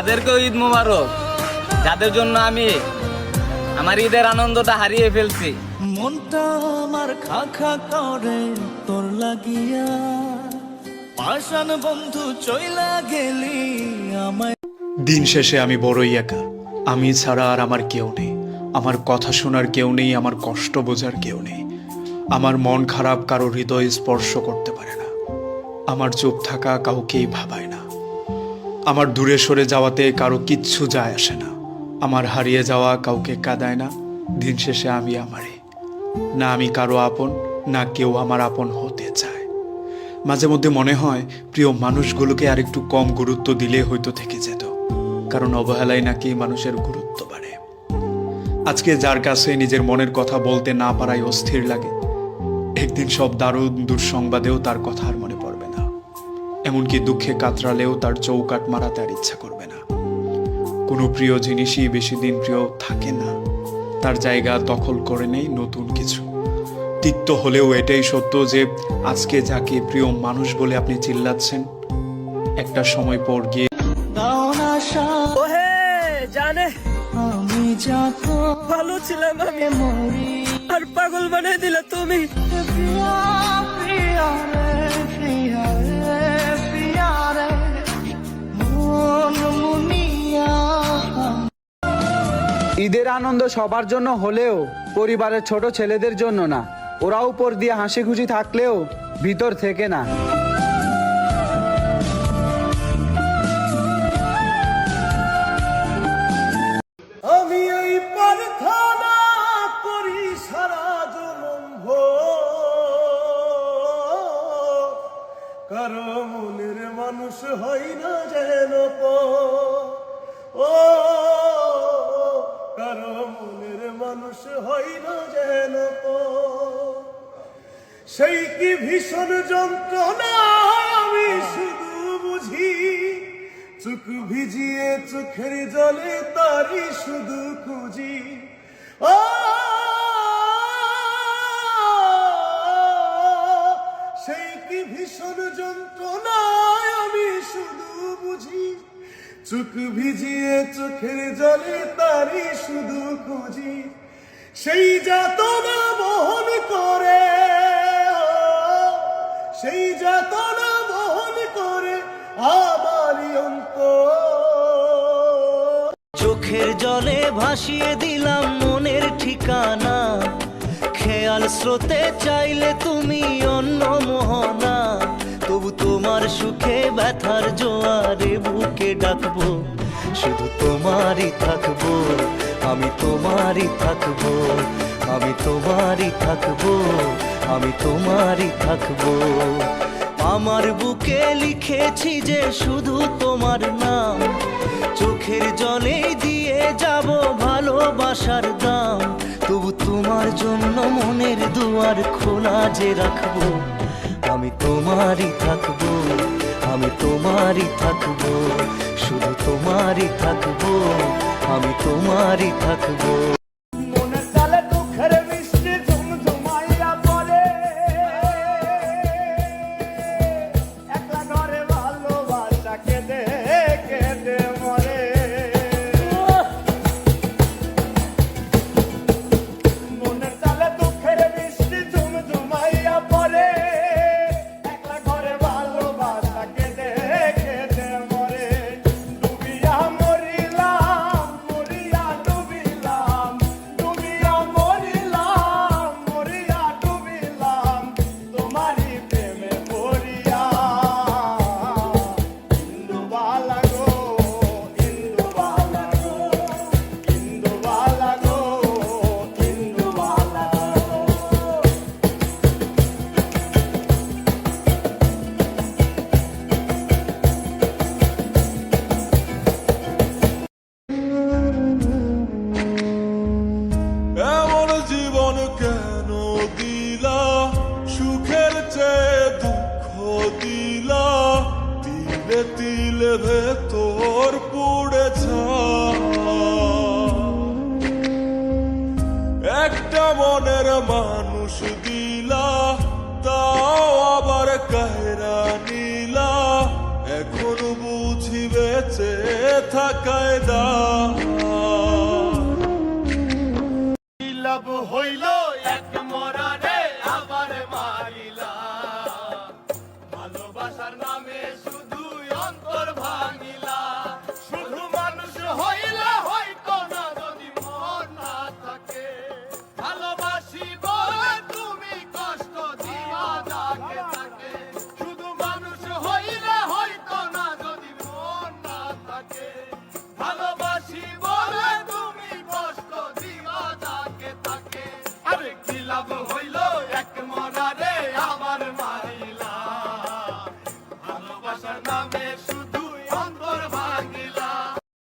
তাদেরকেও ঈদ মোবারক, যাদের জন্য আমি আমার ঈদের আনন্দটা হারিয়ে ফেলছি। মনটা আমার খা খা করে তোর লাগিয়া, পাষাণ বন্ধু চইলা গেলি আমায়। দিন শেষে আমি বড়ই একা, আমি ছাড়া আর আমার কেউ নেই। আমার কথা শোনার কেউ নেই, আমার কষ্ট বোঝার কেউ নেই। আমার মন খারাপ কারো হৃদয় স্পর্শ করতে পারে না। আমার চুপ থাকা কাউকেই ভাবায় না। আমার দূরে সরে যাওয়াতে কারো কিচ্ছু যায় আসে না। আমার হারিয়ে যাওয়া কাউকে কাঁদায় না। দিন শেষে আমি আমারই, না আমি কারো আপন, না কেউ আমার আপন হতে চায়। মাঝে মধ্যে মনে হয় প্রিয় মানুষগুলোকে আর একটু কম গুরুত্ব দিলে হয়তো থেকে যেত, কারণ অবহেলায় নাকি মানুষের গুরুত্ব বাড়ে। আজকে যার কাছে নিজের মনের কথা বলতে না পারায় অস্থির লাগে, একদিন সব দারুণ দুঃসংবাদেও তার কথা আর মনে পড়বে না। এমনকি দুঃখে কাতরালেও তার চৌকাট মারাতে আর ইচ্ছা করবে না। কোনো প্রিয় জিনিসই বেশি দিন প্রিয় থাকে না, তার জায়গা দখল করে নেই নতুন কিছু। তিক্ত হলেও এটাই সত্য যে আজকে যাকে প্রিয় মানুষ বলে আপনি চিল্লাচ্ছেন, একটা সময় পর গিয়ে দাও না সাথ, ওহে জানে আমি যাকো ভালো ছিলাম আমি, মরি। আর পাগল বানিয়ে দিলে তুমি। প্রিয়া প্রিয়া রে, প্রিয়া রে, প্রিয়া রে, মন মুনিয়া। ঈদের আনন্দ সবার জন্য হলেও পরিবারের ছোট ছেলেদের জন্য না। ওরা উপর দিয়ে হাসি খুশি থাকলেও ভিতর থেকে না। আমি এই প্রার্থনা করি সারা জনম ভোর, কারো মনের মানুষ হয় না যেন ও, কারো মনের মানুষ হয় না যেন সেই কি ভীষণ যন্ত্রণা আমি শুধু বুঝি। চোখ ভিজিয়ে চোখের জলে তারি শুধু খুঁজি। ও সেই কি ভীষণ যন্ত্রণা আমি শুধু বুঝি। চোখ ভিজিয়ে চোখের জলে তারি শুধু খুঁজি। সেই যাতনা বহন করে, সেই যাতনা বহন করে আমারই অন্তর। চোখের জলে ভাসিয়ে দিলাম মনের ঠিকানা, খেয়াল স্রোতে চাইলে তুমি অন্য মোহনা। তবু তোমার সুখে ব্যথার জোয়ারে বুকে ডাকবো, শুধু তোমারই থাকবো, আমি তোমারই থাকবো, আমি তোমারই থাকবো, আমি তোমারই থাকবো। আমার বুকে লিখেছি যে শুধু তোমার নাম, চোখের জলে দিয়ে যাব ভালোবাসার দাম। তবু তোমার জন্য মনের দুয়ার খোলা যে রাখবো, আমি তোমারই থাকবো, আমি তোমারই থাকবো, শুধু তোমারই থাকবো, আমি তোমারই থাকবো। মনের তালে দুঃখের বৃষ্টি ঝুমঝুমাইয়া পড়ে, একলা ঘরে ভালোবাসা কেঁদে কেঁদে মরে। মনের তালে দুঃখের বৃষ্টি ঝুমঝুমাইয়া পড়ে, একলা ঘরে ভালোবাসা কেঁদে কেঁদে মরে। ডুবিয়া মরিলাম, মরিয়া ডুবিলাম কায়দা লাভ হইল এক মরারে আবার মারিলা ভালোবাসার নামে